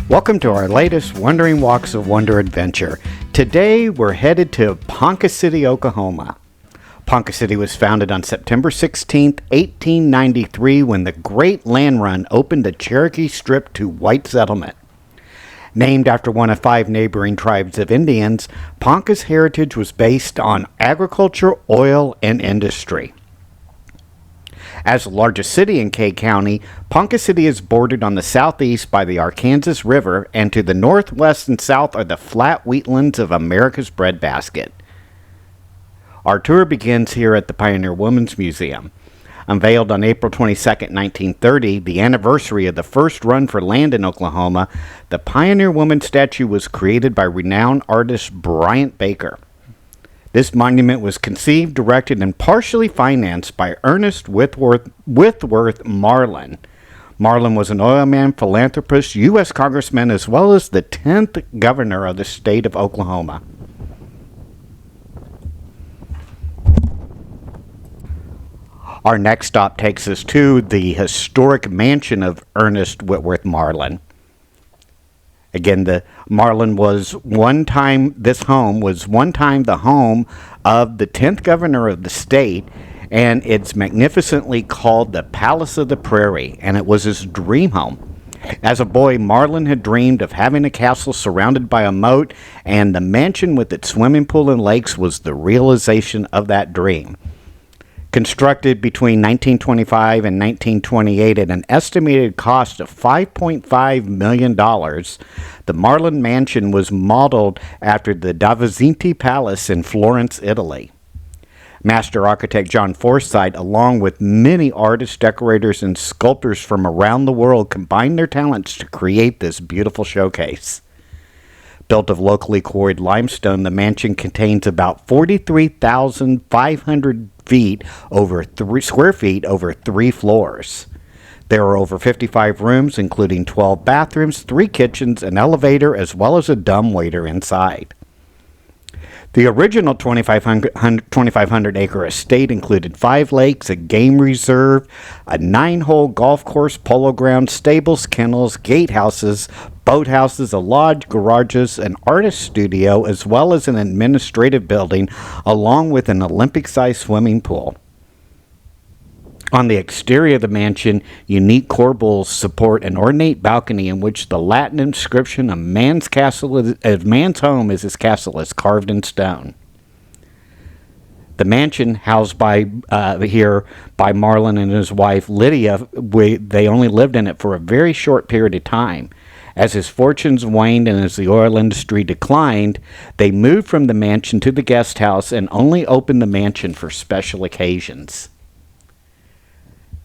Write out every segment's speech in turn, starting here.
Welcome to our latest Wandering Walks of Wonder adventure. Today we're headed to Ponca City, Oklahoma. Ponca City was founded on September 16, 1893, when the Great Land Run opened the Cherokee Strip to white settlement. Named after one of 5 neighboring tribes of Indians, Ponca's heritage was based on agriculture, oil, and industry. As the largest city in Kay County, Ponca City is bordered on the southeast by the Arkansas River, and to the northwest and south are the flat wheatlands of America's breadbasket. Our tour begins here at the Pioneer Women's Museum. Unveiled on April 22, 1930, the anniversary of the first run for land in Oklahoma, the Pioneer Woman statue was created by renowned artist Bryant Baker. This monument was conceived, directed, and partially financed by Ernest Whitworth Marland. Marland was an oilman, philanthropist, U.S. congressman, as well as the 10th governor of the state of Oklahoma. Our next stop takes us to the historic mansion of Ernest Whitworth Marland. Again, this home was one time the home of the 10th governor of the state, and it's magnificently called the Palace of the Prairie, and it was his dream home. As a boy, Marland had dreamed of having a castle surrounded by a moat, and the mansion with its swimming pool and lakes was the realization of that dream. Constructed between 1925 and 1928 at an estimated cost of $5.5 million, the Marland Mansion was modeled after the Davinci Palace in Florence, Italy. Master architect John Forsyth, along with many artists, decorators, and sculptors from around the world, combined their talents to create this beautiful showcase. Built of locally quarried limestone, the mansion contains about 43,500 square feet over 3 floors. There are over 55 rooms, including 12 bathrooms, 3 kitchens, an elevator, as well as a dumbwaiter inside. The original 2,500-acre estate included 5 lakes, a game reserve, a 9-hole golf course, polo grounds, stables, kennels, gatehouses, boathouses, a lodge, garages, an artist studio, as well as an administrative building, along with an Olympic-sized swimming pool. On the exterior of the mansion, unique corbels support an ornate balcony in which the Latin inscription of man's home is his castle is carved in stone. The mansion, housed by Marland and his wife Lydia, they only lived in it for a very short period of time. As his fortunes waned and as the oil industry declined, they moved from the mansion to the guest house and only opened the mansion for special occasions.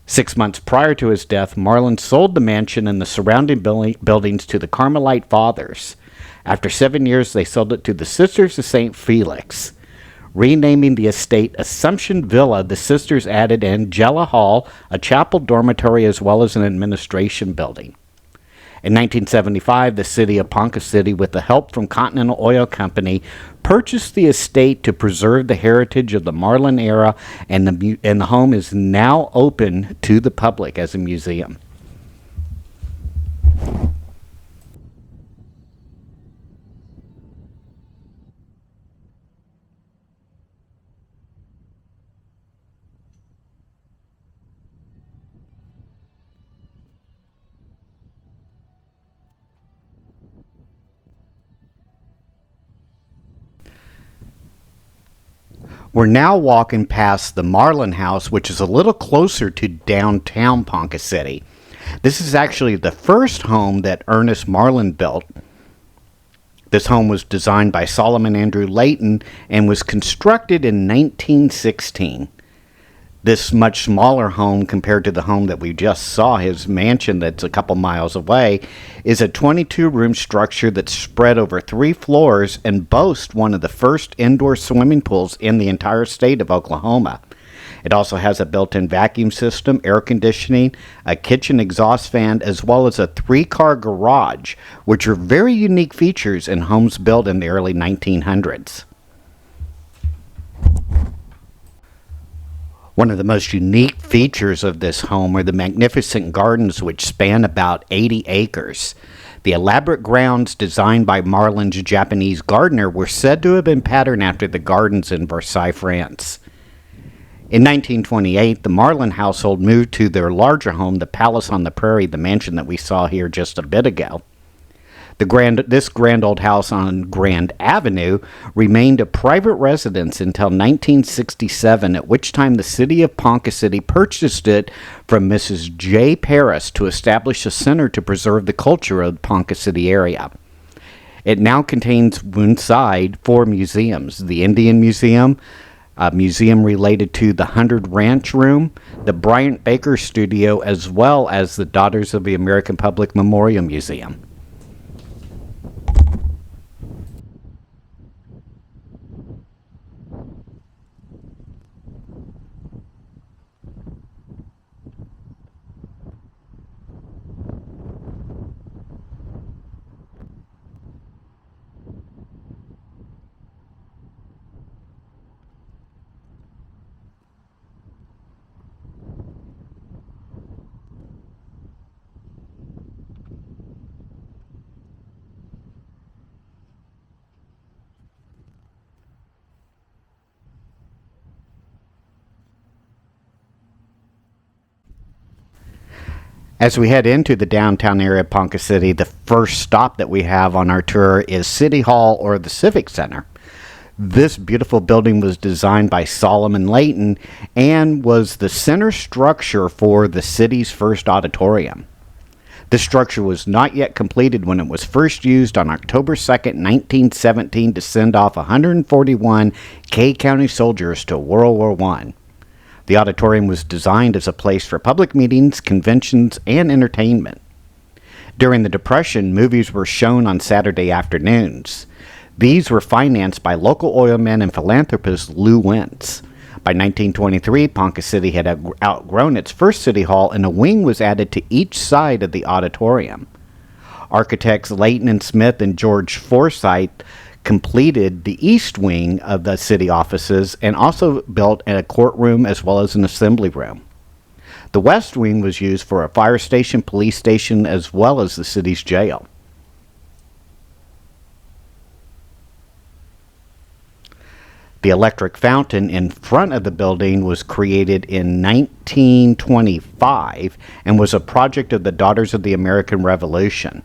6 months prior to his death, Marland sold the mansion and the surrounding buildings to the Carmelite Fathers. After 7 years, they sold it to the Sisters of St. Felix. Renaming the estate Assumption Villa, the sisters added Angela Hall, a chapel dormitory, as well as an administration building. In 1975, the city of Ponca City, with the help from Continental Oil Company, purchased the estate to preserve the heritage of the Marland era, and the home is now open to the public as a museum. We're now walking past the Marland House, which is a little closer to downtown Ponca City. This is actually the first home that Ernest Marland built. This home was designed by Solomon Andrew Layton and was constructed in 1916. This much smaller home compared to the home that we just saw, his mansion that's a couple miles away, is a 22-room structure that's spread over 3 floors and boasts one of the first indoor swimming pools in the entire state of Oklahoma. It also has a built-in vacuum system, air conditioning, a kitchen exhaust fan, as well as a 3-car garage, which are very unique features in homes built in the early 1900s. One of the most unique features of this home are the magnificent gardens which span about 80 acres. The elaborate grounds designed by Marland's Japanese gardener were said to have been patterned after the gardens in Versailles, France. In 1928, the Marland household moved to their larger home, the Palace on the Prairie, the mansion that we saw here just a bit ago. This grand old house on Grand Avenue remained a private residence until 1967, at which time the city of Ponca City purchased it from Mrs. J. Paris to establish a center to preserve the culture of the Ponca City area. It now contains inside 4 museums: the Indian Museum, a museum related to the 100 Ranch Room, the Bryant Baker Studio, as well as the Daughters of the American Public Memorial Museum. As we head into the downtown area of Ponca City, the first stop that we have on our tour is City Hall, or the Civic Center. This beautiful building was designed by Solomon Layton and was the center structure for the city's first auditorium. The structure was not yet completed when it was first used on October 2nd, 1917 to send off 141 K County soldiers to World War I. The auditorium was designed as a place for public meetings, conventions, and entertainment. During the Depression, movies were shown on Saturday afternoons. These were financed by local oilman and philanthropist Lou Wentz. By 1923, Ponca City had outgrown its first city hall, and a wing was added to each side of the auditorium. Architects Layton and Smith and George Forsyth completed the east wing of the city offices and also built a courtroom as well as an assembly room. The west wing was used for a fire station, police station, as well as the city's jail. The electric fountain in front of the building was created in 1925 and was a project of the Daughters of the American Revolution.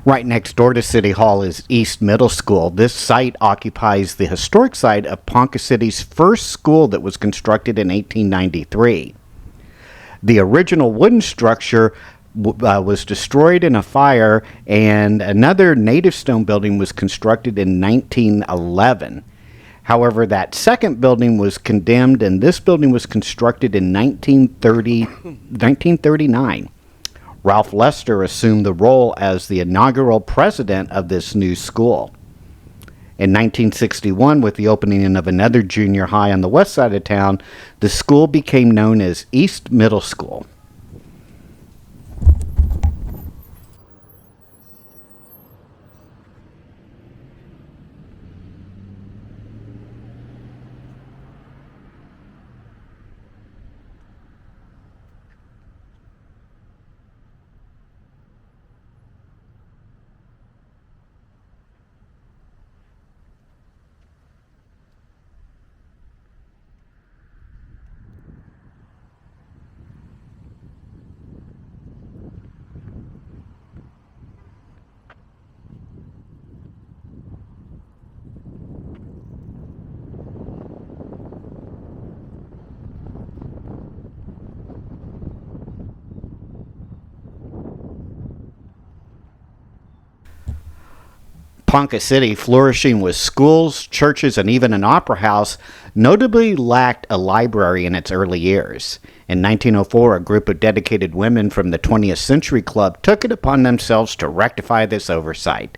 Right next door to City Hall is East Middle School. This site occupies the historic site of Ponca City's first school that was constructed in 1893. The original wooden structure was destroyed in a fire, and another native stone building was constructed in 1911. However, that second building was condemned, and this building was constructed in 1939. Ralph Lester assumed the role as the inaugural president of this new school. In 1961, with the opening of another junior high on the west side of town, the school became known as East Middle School. Ponca City, flourishing with schools, churches, and even an opera house, notably lacked a library in its early years. In 1904, a group of dedicated women from the 20th Century Club took it upon themselves to rectify this oversight.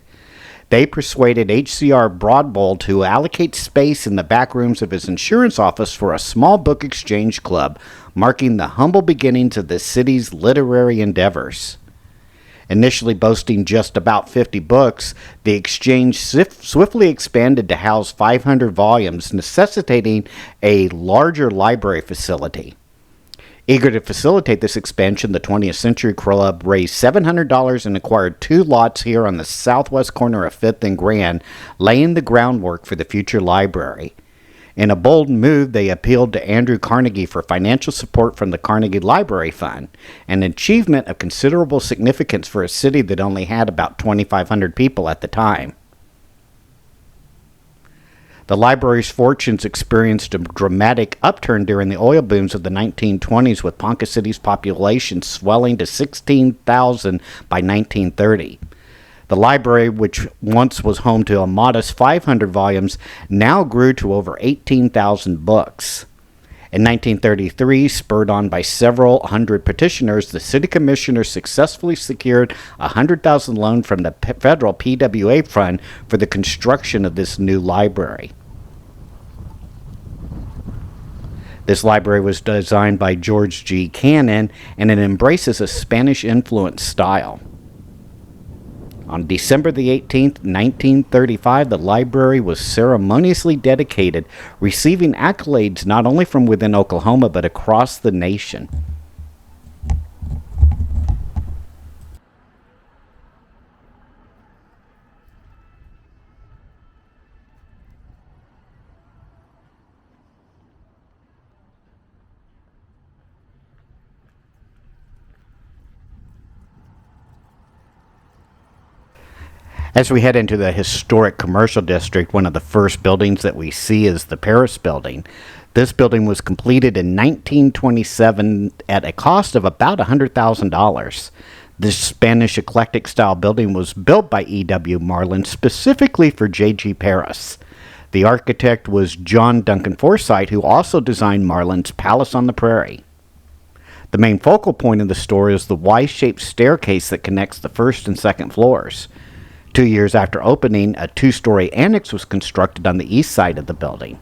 They persuaded H.C.R. Broadbold to allocate space in the back rooms of his insurance office for a small book exchange club, marking the humble beginnings of the city's literary endeavors. Initially boasting just about 50 books, the exchange swiftly expanded to house 500 volumes, necessitating a larger library facility. Eager to facilitate this expansion, the 20th Century Club raised $700 and acquired 2 lots here on the southwest corner of 5th and Grand, laying the groundwork for the future library. In a bold move, they appealed to Andrew Carnegie for financial support from the Carnegie Library Fund, an achievement of considerable significance for a city that only had about 2,500 people at the time. The library's fortunes experienced a dramatic upturn during the oil booms of the 1920s, with Ponca City's population swelling to 16,000 by 1930. The library, which once was home to a modest 500 volumes, now grew to over 18,000 books. In 1933, spurred on by several hundred petitioners, the city commissioner successfully secured a $100,000 loan from the federal PWA fund for the construction of this new library. This library was designed by George G. Cannon, and it embraces a Spanish-influenced style. On December the 18th, 1935, the library was ceremoniously dedicated, receiving accolades not only from within Oklahoma but across the nation. As we head into the historic commercial district, one of the first buildings that we see is the Paris Building. This building was completed in 1927 at a cost of about $100,000. This Spanish eclectic style building was built by E.W. Marland specifically for J.G. Paris. The architect was John Duncan Forsythe, who also designed Marland's Palace on the Prairie. The main focal point of the store is the Y-shaped staircase that connects the first and second floors. 2 years after opening, a 2-story annex was constructed on the east side of the building.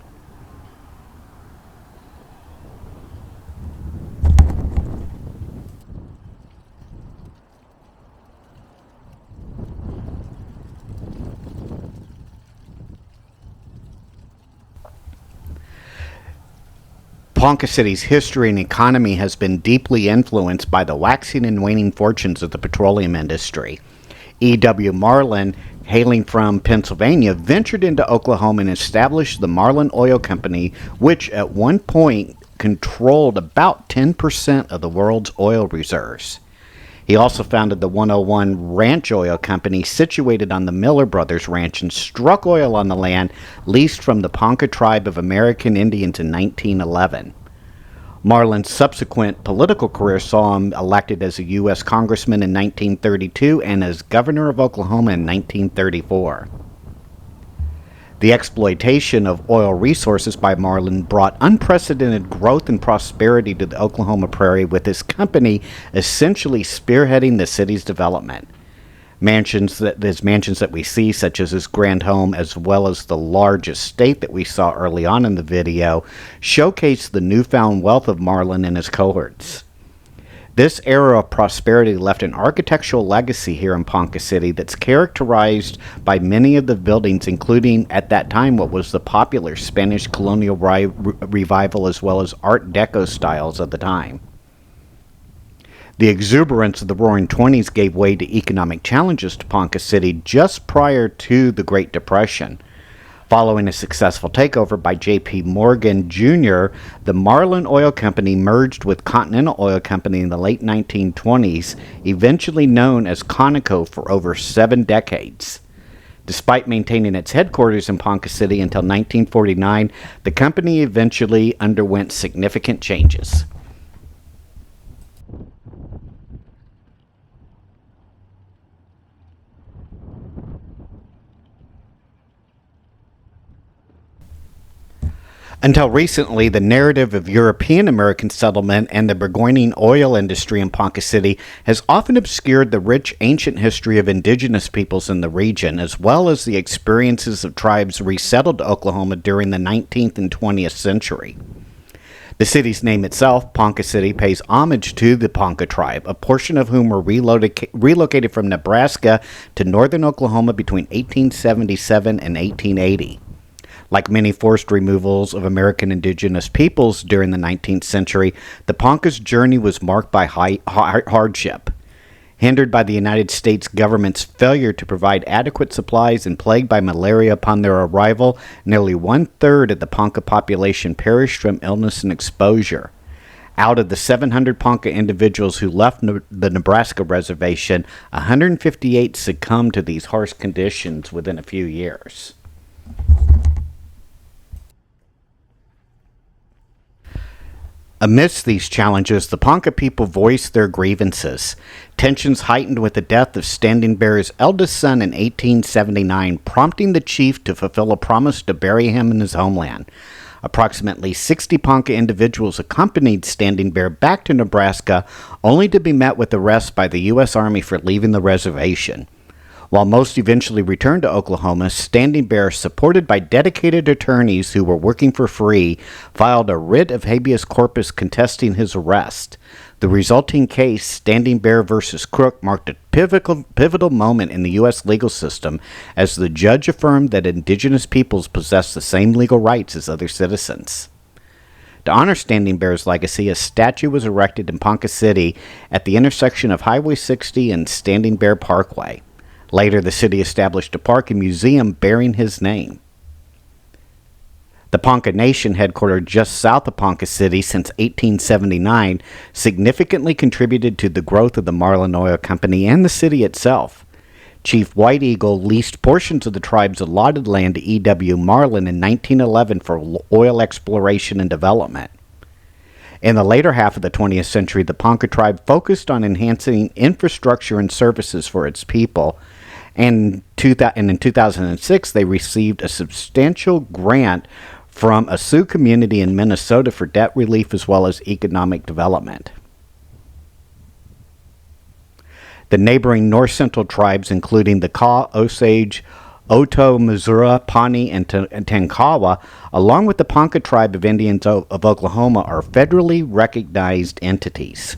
Ponca City's history and economy has been deeply influenced by the waxing and waning fortunes of the petroleum industry. E.W. Marland, hailing from Pennsylvania, ventured into Oklahoma and established the Marland Oil Company, which at one point controlled about 10% of the world's oil reserves. He also founded the 101 Ranch Oil Company, situated on the Miller Brothers Ranch, and struck oil on the land leased from the Ponca tribe of American Indians in 1911. Marland's subsequent political career saw him elected as a U.S. Congressman in 1932 and as governor of Oklahoma in 1934. The exploitation of oil resources by Marland brought unprecedented growth and prosperity to the Oklahoma Prairie, with his company essentially spearheading the city's development. Mansions that we see, such as his grand home, as well as the large estate that we saw early on in the video, showcase the newfound wealth of Marland and his cohorts. This era of prosperity left an architectural legacy here in Ponca City that's characterized by many of the buildings, including at that time what was the popular Spanish colonial revival as well as Art Deco styles of the time. The exuberance of the Roaring Twenties gave way to economic challenges to Ponca City just prior to the Great Depression. Following a successful takeover by J.P. Morgan Jr., the Marland Oil Company merged with Continental Oil Company in the late 1920s, eventually known as Conoco, for over 7 decades. Despite maintaining its headquarters in Ponca City until 1949, the company eventually underwent significant changes. Until recently, the narrative of European American settlement and the burgeoning oil industry in Ponca City has often obscured the rich ancient history of indigenous peoples in the region, as well as the experiences of tribes resettled to Oklahoma during the 19th and 20th century. The city's name itself, Ponca City, pays homage to the Ponca tribe, a portion of whom were relocated from Nebraska to northern Oklahoma between 1877 and 1880. Like many forced removals of American indigenous peoples during the 19th century, the Ponca's journey was marked by hardship. Hindered by the United States government's failure to provide adequate supplies and plagued by malaria upon their arrival, nearly one-third of the Ponca population perished from illness and exposure. Out of the 700 Ponca individuals who left the Nebraska reservation, 158 succumbed to these harsh conditions within a few years. Amidst these challenges, the Ponca people voiced their grievances. Tensions heightened with the death of Standing Bear's eldest son in 1879, prompting the chief to fulfill a promise to bury him in his homeland. Approximately 60 Ponca individuals accompanied Standing Bear back to Nebraska, only to be met with arrest by the U.S. Army for leaving the reservation. While most eventually returned to Oklahoma, Standing Bear, supported by dedicated attorneys who were working for free, filed a writ of habeas corpus contesting his arrest. The resulting case, Standing Bear versus Crook, marked a pivotal moment in the U.S. legal system as the judge affirmed that indigenous peoples possess the same legal rights as other citizens. To honor Standing Bear's legacy, a statue was erected in Ponca City at the intersection of Highway 60 and Standing Bear Parkway. Later, the city established a park and museum bearing his name. The Ponca Nation, headquartered just south of Ponca City since 1879, significantly contributed to the growth of the Marland Oil Company and the city itself. Chief White Eagle leased portions of the tribe's allotted land to E.W. Marland in 1911 for oil exploration and development. In the later half of the 20th century, the Ponca tribe focused on enhancing infrastructure and services for its people, and in 2006, they received a substantial grant from a Sioux community in Minnesota for debt relief as well as economic development. The neighboring north central tribes, including the Kaw, Osage, Oto, Missouri, Pawnee, and Tankawa, along with the Ponca tribe of Indians of Oklahoma, are federally recognized entities.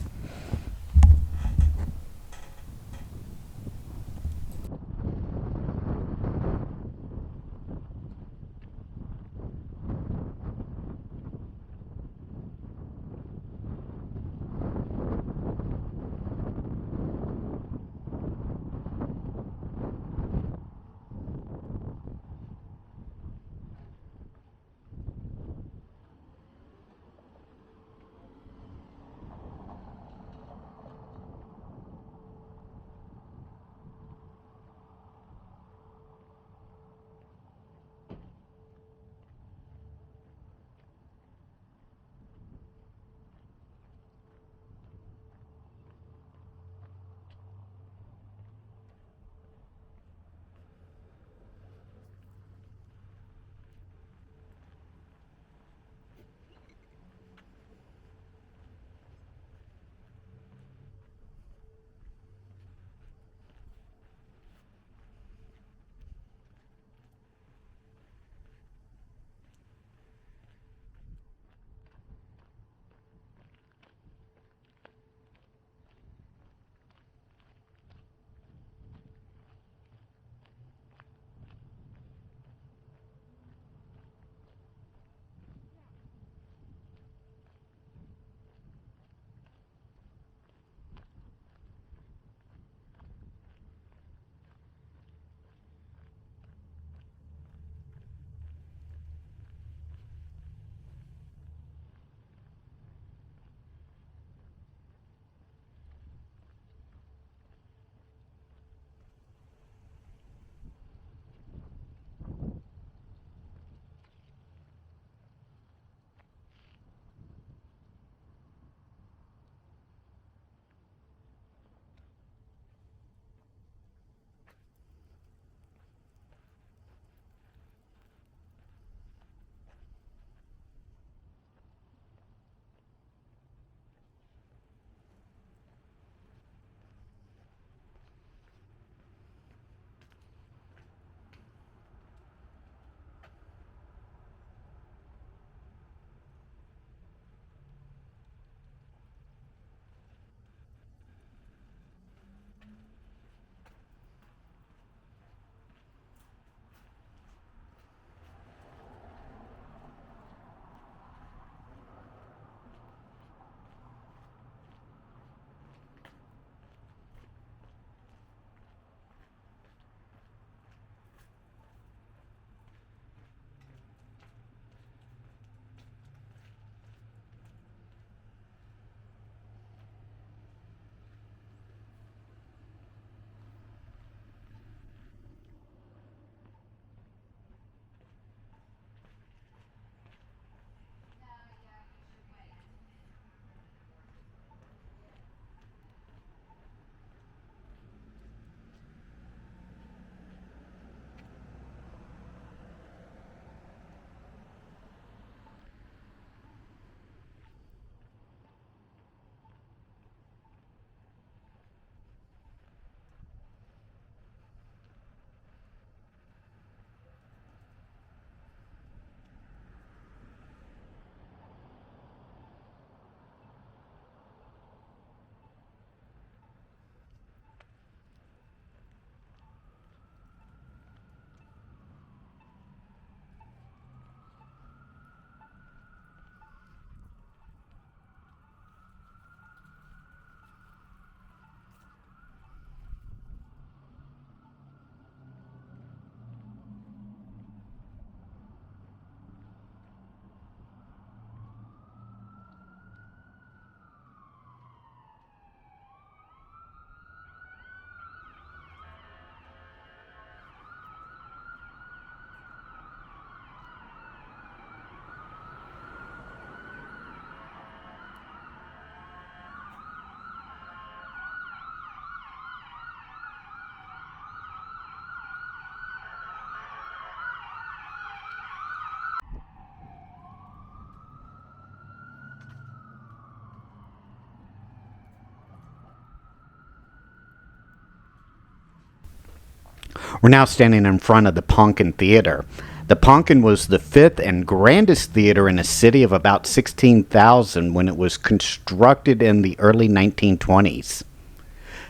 We're now standing in front of the Ponca Theater. The Ponca was the fifth and grandest theater in a city of about 16,000 when it was constructed in the early 1920s.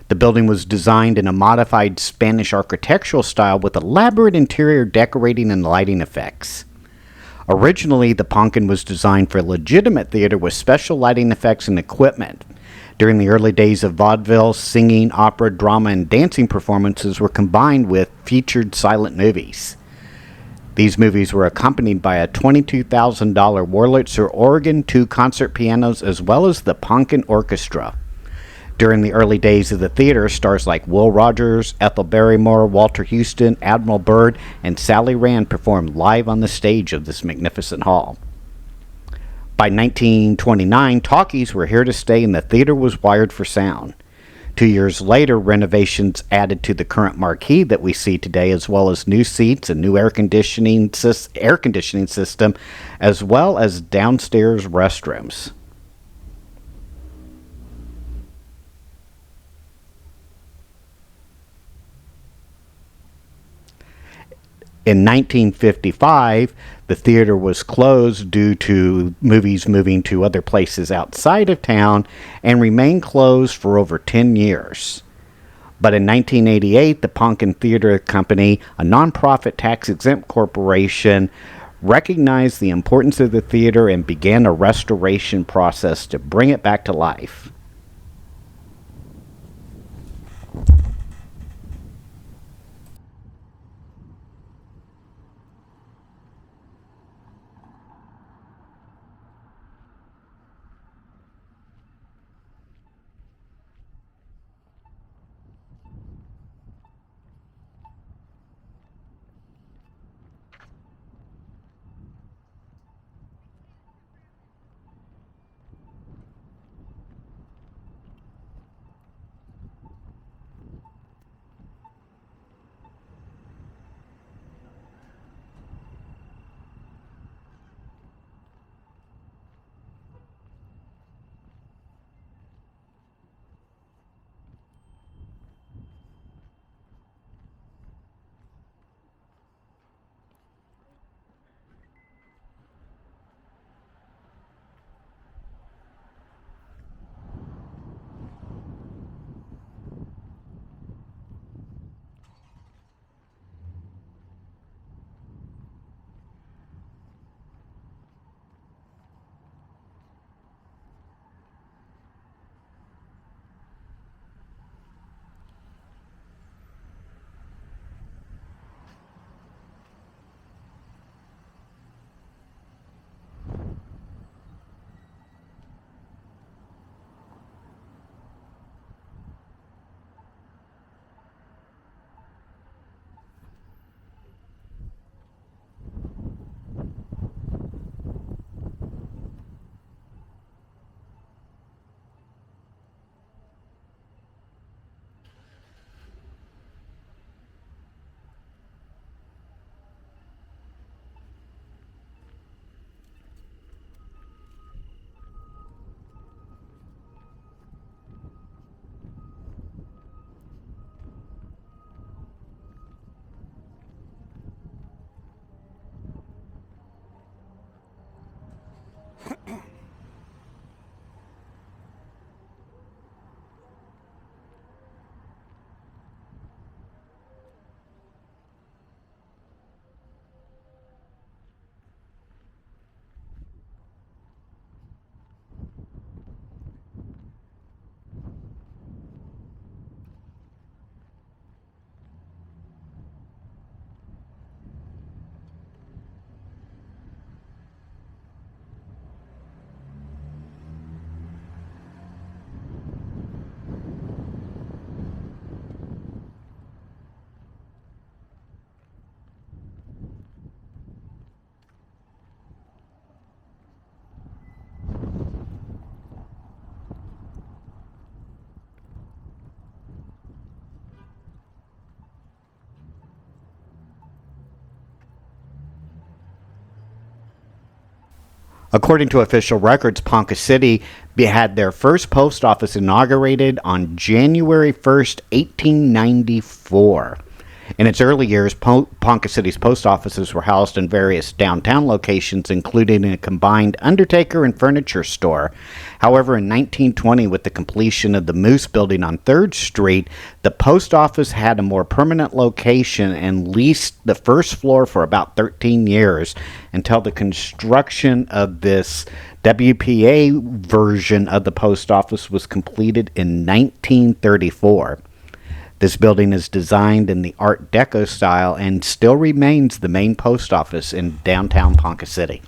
The building was designed in a modified Spanish architectural style with elaborate interior decorating and lighting effects. Originally, the Ponca was designed for legitimate theater with special lighting effects and equipment. During the early days of vaudeville, singing, opera, drama, and dancing performances were combined with featured silent movies. These movies were accompanied by a $22,000 Wurlitzer organ, 2 concert pianos, as well as the Ponca Orchestra. During the early days of the theater, stars like Will Rogers, Ethel Barrymore, Walter Houston, Admiral Byrd, and Sally Rand performed live on the stage of this magnificent hall. By 1929, talkies were here to stay and the theater was wired for sound. 2 years later, renovations added to the current marquee that we see today, as well as new seats and new air conditioning system, as well as downstairs restrooms. In 1955, the theater was closed due to movies moving to other places outside of town and remained closed for over 10 years. But in 1988, the Ponca Theater Company, a nonprofit tax-exempt corporation, recognized the importance of the theater and began a restoration process to bring it back to life. According to official records, Ponca City had their first post office inaugurated on January 1st, 1894. In its early years, Ponca City's post offices were housed in various downtown locations, including a combined undertaker and furniture store. However, in 1920, with the completion of the Moose Building on 3rd Street, the post office had a more permanent location and leased the first floor for about 13 years until the construction of this WPA version of the post office was completed in 1934. This building is designed in the Art Deco style and still remains the main post office in downtown Ponca City.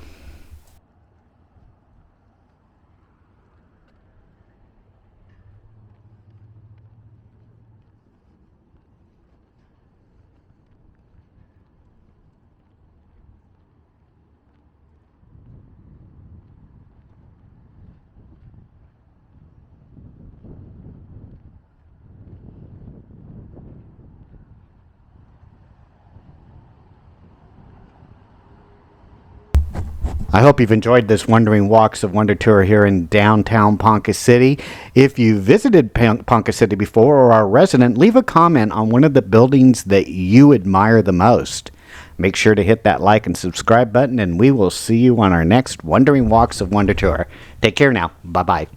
I hope you've enjoyed this Wandering Walks of Wonder tour here in downtown Ponca City. If you visited Ponca City before or are a resident, leave a comment on one of the buildings that you admire the most. Make sure to hit that like and subscribe button, and we will see you on our next Wandering Walks of Wonder tour. Take care now. Bye-bye.